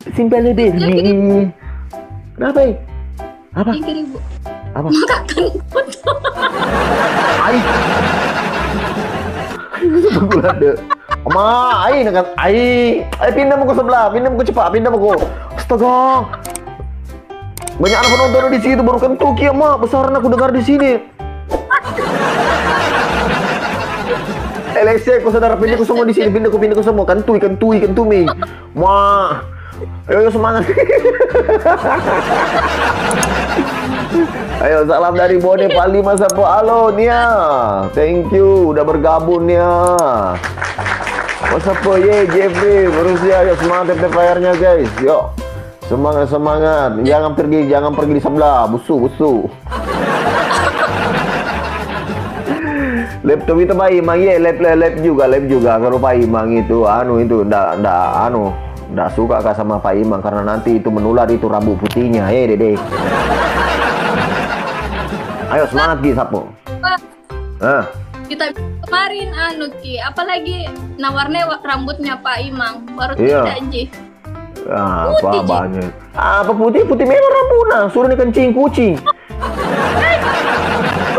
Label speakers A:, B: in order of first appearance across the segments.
A: Simpel Bernie. Kenapa? Apa?
B: 3.000.
A: Apa?
B: Makan foto.
A: Ai. Bulan deh. Ma, ai nak ai. Ai pindah muka sebelah, pindah muka cepat, pindah muka. Astaga. Banyak anak penonton di situ baru kentuk ya, Ma. Besaran aku dengar di sini. Alexia, kau saudara pindah ku semua di sini, pindah ku semua. Kentui. Ma. Ayo semangat. Ayo salam dari Bone Pali Masapo. Halo Nia. Thank you udah bergabung Nia. Masapo ye Jeffrey berusia. Ayo semangat TP-nya guys. Yuk. Semangat. Jangan pergi di sebelah. Busu. Laptop itu Pak Imang ye, lab juga kalau Pak Imang itu nggak suka kah sama Pak Imang karena nanti itu menular itu rambut putihnya. Dede. Ayo semangat Ki Sapo.
B: Kita kemarin Ki, apalagi nawarnya rambutnya Pak Imang baru
A: iya.
B: tidak Ji.
A: Apa banyak? Apa putih memang rambutnya, suruh nih kencing kucing.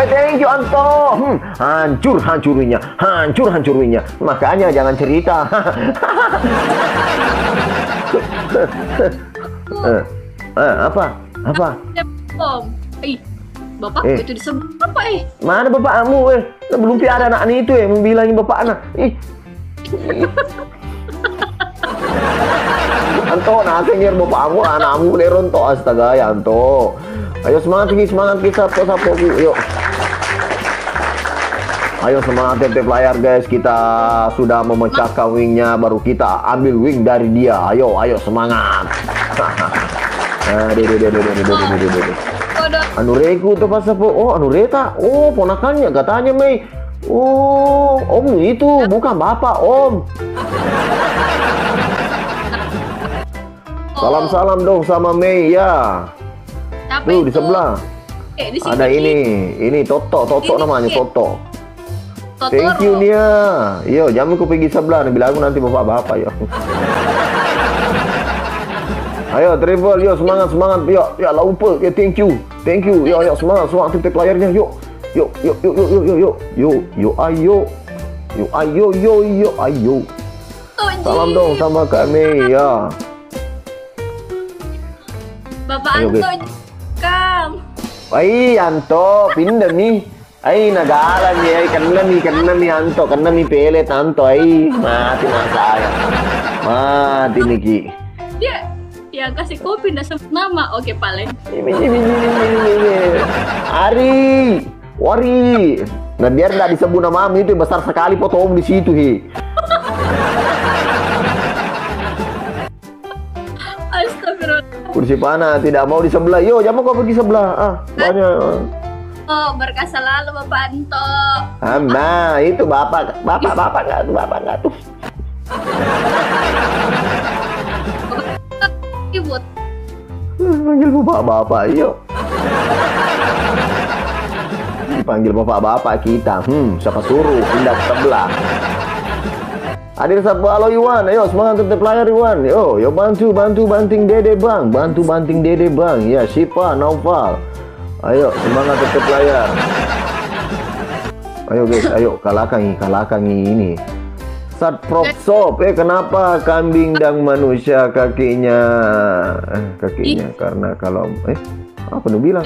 A: Thank you Anto. Hancur-hancurnya. Makanya jangan cerita. Apa?
B: Om. Bapak itu disebut apa
A: Mana bapakmu belum ada anak ini itu membilangin bapak anak. Anto, nakengir bapakmu, anakmu leronto astaga ya Anto. Ayo semangat sapo yuk. Ayo semangat TP layar guys, kita sudah memecahkan wingnya, baru kita ambil wing dari dia. Ayo semangat. Anu Reku tuh pas apa? Oh anu Reta, oh ponakannya katanya Mei. Oh Om itu bukan bapak Om. Salam dong sama Mei ya. Tuh di sebelah. Ada ini Toto namanya Toto. Thank you Nia. Yo, jangan ku pergi sebelah nih, bilang aku nanti bapak-bapak yo. Ayo travel, yo semangat, yo, ya laupa, ya thank you, yo semangat titik layarnya, yo, ayo. Salam dong sama kami ya.
B: Bapak Anto, Kang.
A: Anto, pindah nih. Nagalan nih, kena nih Anto, kena nih pelet Anto, mati saya. Mati nih Ki.
B: Dia yang kasih kopi ndak sebut nama, oke paling.
A: Ini. Wari. Nah biar nggak disebut nama itu besar sekali foto Om di situ
B: Astagfirullah.
A: Kursi panas tidak mau di sebelah. Yo, jangan kau pergi sebelah. Banyak.
B: Oh, berkah selalu Bapak Anto.
A: Nah, itu bapak nggak tuh.
B: Ribut.
A: Panggil bapak, yuk. Dipanggil bapak kita. Siapa suruh pindah ke sebelah. Hadir Sapo, halo Iwan. Ayo semangat tetap layar Iwan. Yo bantu banting Dede Bang. Ya, Sipa, Naufal. Ayo semangat tetap layar. Ayo guys, ayo kalahkan ini. Sat prop sop. Kenapa kambing dan manusia kakinya karena kalau apa nu bilang?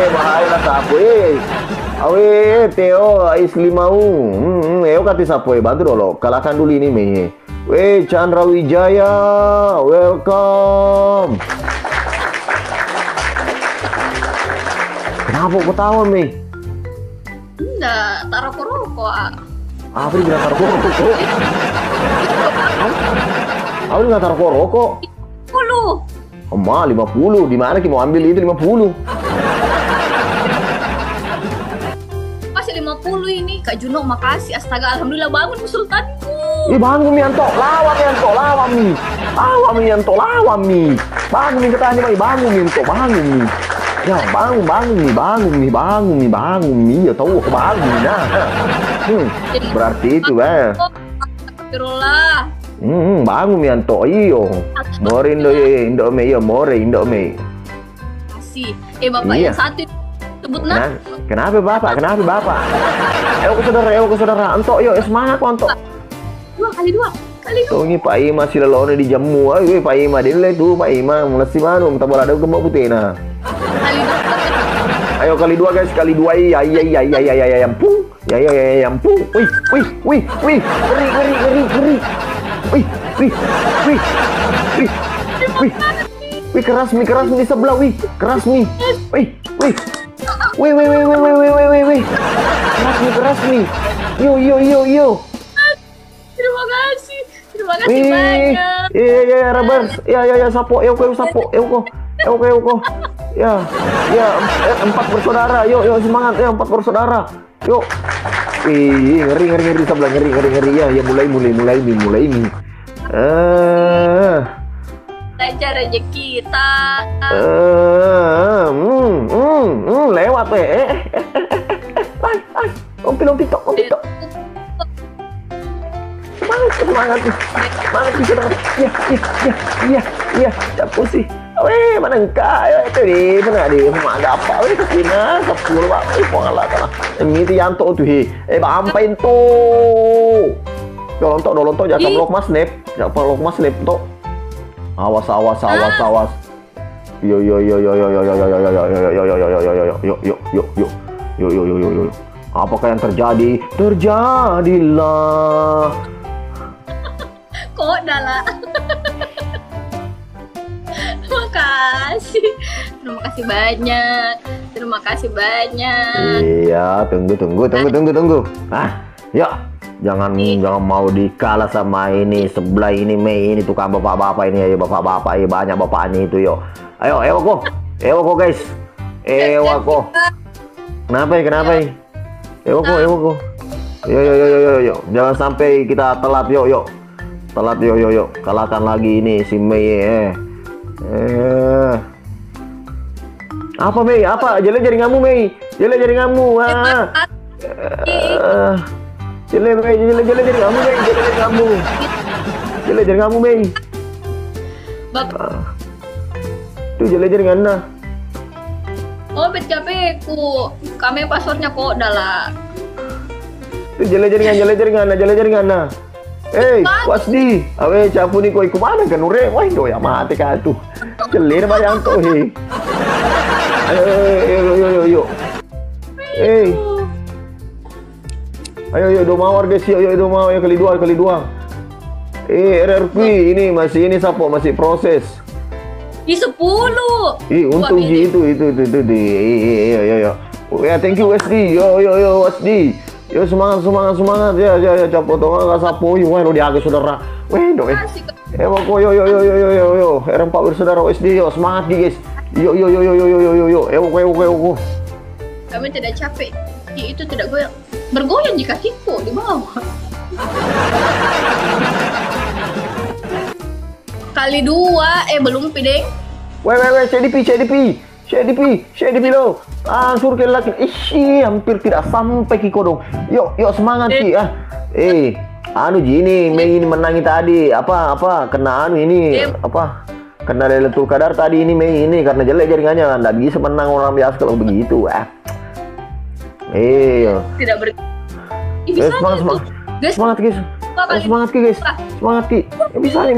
A: Bahaya sapo Theo Isli mau. Kati sapo bantu dulu. Kalahkan dulu ini me. Chandra Wijaya, welcome. Kenapa ketawa, Mi?
B: Enggak, taruh rokok.
A: Apa dia taruh rokok? Apa dia taruh rokok?
B: 50.
A: Emak 50. Di mana kita mau ambil itu 50?
B: Masih 50 ini, Kak Juno makasih. Astaga, alhamdulillah bangun Sultanku.
A: Bangun Mi Anto, lawan Mi Anto. Bangun Mi katanya, bangun Mi Anto, bangun Mi. Ya bangun Mi, ya tahu bangun nah. Berarti itu
B: Astagfirullah.
A: Bangun Mianto, iyo. More Indomie, iyo more Indomie.
B: Kasih. Bapak
A: Iya.
B: yang satu sebut nah.
A: Kenapa bapak? Ayo ke saudara, Anto, yo semangat kok Anto.
B: Kali dua.
A: Tuh ini Pak Ima si lelone di jamu, ayo Pak Ima, dia tuh Pak Ima, mulai manu, minta bola ada gemuk putih nah.
B: Kali dua.
A: Ayo kali dua guys, kali dua iya, pung, ya, pung, wih, ngeri, wih, keras nih di sebelah, wih, keras nih, wih, keras nih, yo.
B: Terima kasih banyak.
A: Iya, Rabers. Ya, sapo, sapo. Ya, 4 bersaudara. Yuk, semangat. Ya, 4 bersaudara. Yuk. Ngeri sebelah, ngeri. Ya, mulai ini.
B: Lancar aja kita.
A: Lewat Om Tito. Semangat nih saudara. Iya, capek sih. Mana enggak? Itu di mana di ada apa? Kesina 10 Pak. Pengalah kana. Ini Yanto tuh bampain tuh. Dolonto jangan pelok Mas Nep. Jangan pelok Mas Nep tuh. Awas. Yo. Apakah yang terjadi? Terjadilah.
B: Kok dalah. Terima kasih banyak.
A: Iya, tunggu. Yuk. Jangan mau dikalah sama ini sebelah ini Mei ini tukang bapak-bapak ini, ayo bapak-bapak, banyak bapaknya itu yuk. Ayo kok guys. Kok. Kenapa? Ewo kok. Yo. Jangan sampai kita telat yuk. Kalahkan lagi ini si Mei. Apa Mei? Apa? Jele jaringanmu Mei. Jele jaringanmu. Jele jaringanmu Mei. Jele jaringanmu Mei. Tuh jele jaringannya.
B: Oh, BTP-ku. Kami passwordnya kok dalah.
A: Tuh jele jaringannya. Wasdi, awe capu ni koi kumana kan ure, wah do ya mati ka tu. Celir bayang to he. Ayo. Ayo do mawar guys, yo do mawar ya kali dua. RRP ini masih sapo masih proses.
B: 10.
A: Untung itu. Yo. Ya thank you Wasdi. Yo Wasdi. Yo semangat ya capo to enggak sapo wah lo diage saudara. Weh do yo R4 bersaudara SD yo semangat guys. Yo.
B: Kami tidak capek. Itu tidak bergoyang jika kakiku di bawah. Kali 2 belum pideng.
A: Weh CDP lo. Sur ke lagi. Hampir tidak sampai Kiko dong. Yuk semangat Ki ah. Anu gini, Mei ini menangi tadi. Apa kena anu ini apa? Kena Lailatul Qadar tadi ini Mei ini karena jelek jaringannya. Enggak bisa menang orang biasa kalau begitu
B: Tidak ber.
A: Semangat. Semangat guys. Semangat Ki. Bisa lah.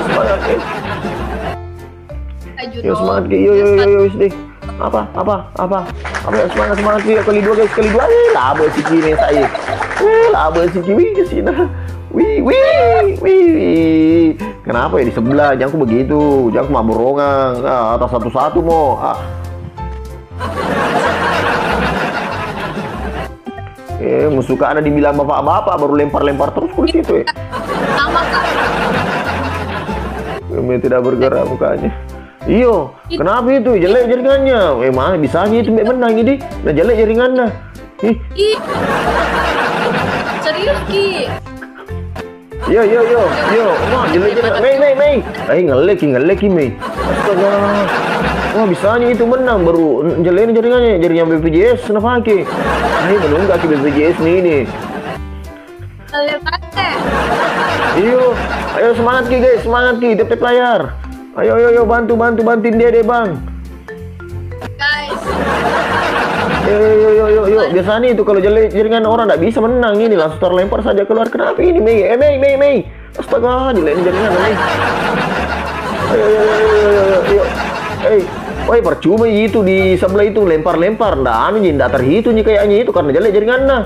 A: Semangat guys. Yo semangat Ki. Yo sedih. Apa? Semangat Ki. Kali dua. Labo si Ki nih saya. Labo si Ki ke sini. Wih. Kenapa ya di sebelah? Jangan begitu. Jangan maburongan. Atas satu-satu mau. Musuh ada dibilang bapak-bapak baru lempar terus ke situ
B: Sama Kak.
A: Kami tidak bergerak mukanya. Iyo, kenapa itu? Jelek jaringannya. Mana bisanya itu menang ini? Nah jelek jaringannya.
B: Serius Ki.
A: Yo. Wah, jelek jaringan. Mei. Ngelek Mei. Astaga. Wah, bisanya itu menang baru jelek jaringannya. Jaringan BPJS kenapa Ki? Ini menunggak ke BPJS nih. Iyo, ayo semangat Ki guys, semangat Ki, tap layar. Ayo bantuin Dede Bang.
B: Guys,
A: Yuk. Biasanya itu kalau jaringan orang nggak bisa menang ini langsung terlempar saja keluar. Kenapa ini Mei? Mei. Astaga, dilain jaringan Mei. Ayo. Woi percuma itu di sebelah itu lempar. Nggak nggak terhitung nih kayaknya itu karena jelek jaringan nah.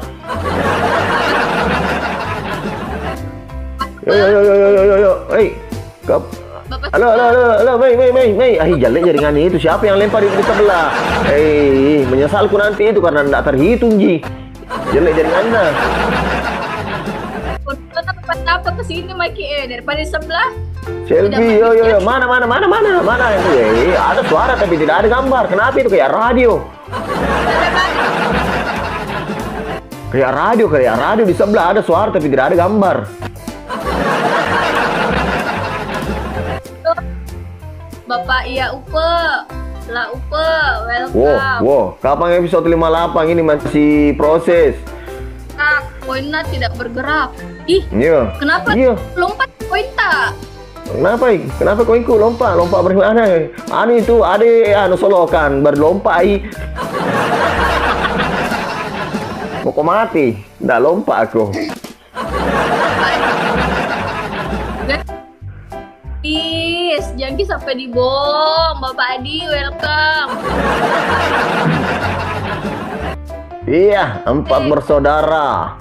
A: Yo. Halo, Mei. Jelek jaringan itu. Siapa yang lempar itu di sebelah? Menyesalku nanti itu karena nggak terhitung Ji. Jelek jaringannya.
B: apa kesini Mikey daripada di sebelah.
A: Selfie, yo. Mana itu? Ada suara tapi tidak ada gambar. Kenapa itu kayak radio? Kayak radio di sebelah ada suara tapi tidak ada gambar.
B: Bapak iya welcome.
A: Wow. Kapan episode 58 ini masih proses?
B: Poinnya tidak bergerak. Ih,
A: iya.
B: Kenapa lompat poin tak?
A: Kenapa koinku lompat bagaimana? Itu ada solokan berlompat. Mau kau mati? Nggak lompat aku.
B: Jangan sampai dibom. Bapak Adi, welcome.
A: Iya, 4 bersaudara.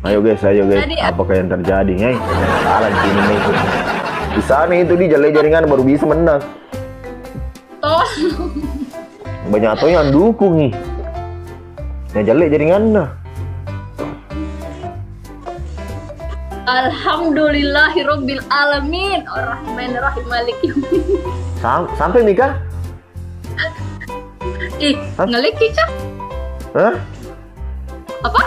A: Ayo guys. Apakah yang terjadi? Alan sini nih. Di sana itu di jaringan baru bisa menang. Banyak tuh yang dukung nih. Jelek jaringannya.
B: Alhamdulillahirabbil alamin. Arrahmanirrahim maliki yaumiddin.
A: Sampai Mika?
B: Ngeleki kah?
A: Hah?
B: Apa?